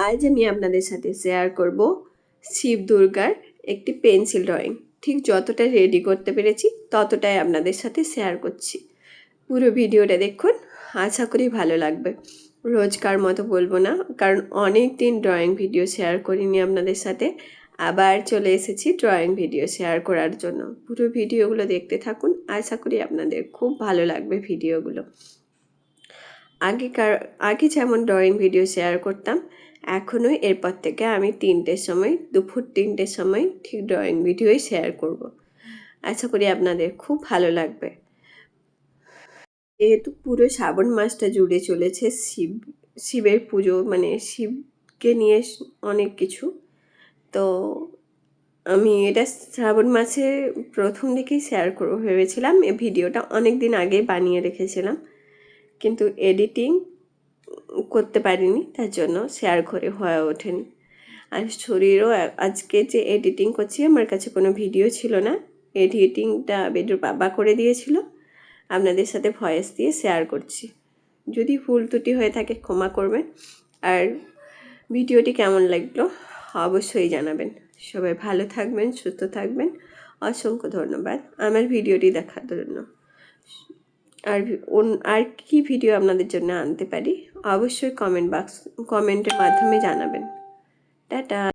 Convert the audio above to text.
আজ আমি আপনাদের সাথে শেয়ার করব শিব দুর্গার একটি পেন্সিল ড্রয়িং। ঠিক যতটা রেডি করতে পেরেছি ততটাই আপনাদের সাথে শেয়ার করছি। পুরো ভিডিওটা দেখুন, আশা করি ভালো লাগবে। রোজকার মতো বলবো না, কারণ অনেক দিন ড্রয়িং ভিডিও শেয়ার করিনি আপনাদের সাথে। আবার চলে এসেছি ড্রয়িং ভিডিও শেয়ার করার জন্য। পুরো ভিডিওগুলো দেখতে থাকুন, আশা করি আপনাদের খুব ভালো লাগবে ভিডিওগুলো। আগে যেমন ড্রয়িং ভিডিও শেয়ার করতাম, এখনও এরপর থেকে আমি দুপুর 3টের সময় ঠিক ড্রয়িং ভিডিওই শেয়ার করব। আশা করি আপনাদের খুব ভালো লাগবে। যেহেতু পুরো শ্রাবণ মাসটা জুড়ে চলেছে শিবের পুজো, মানে শিবকে নিয়ে অনেক কিছু। তো আমি এটা শ্রাবণ মাসে প্রথম দিকেই শেয়ার করবো ভেবেছিলাম। এই ভিডিওটা অনেক দিন আগেই বানিয়ে রেখেছিলাম, কিন্তু এডিটিং করতে পারিনি, তার জন্য শেয়ার করে হয়ে ওঠেনি। আর শরীরও আজকে যে এডিটিং করছি, আমার কাছে কোনো ভিডিও ছিল না। এডিটিংটা বেডুর বাবা করে দিয়েছিল, আপনাদের সাথে ভয়েস দিয়ে শেয়ার করছি। যদি ভুল ত্রুটি হয়ে থাকে ক্ষমা করবেন। আর ভিডিওটি কেমন লাগলো অবশ্যই জানাবেন। সবাই ভালো থাকবেন, সুস্থ থাকবেন। অসংখ্য ধন্যবাদ আমার ভিডিওটি দেখার জন্য। আর কি ভিডিও আপনাদের জন্য আনতে পারি অবশ্যই কমেন্টের মাধ্যমে জানাবেন। টাটা।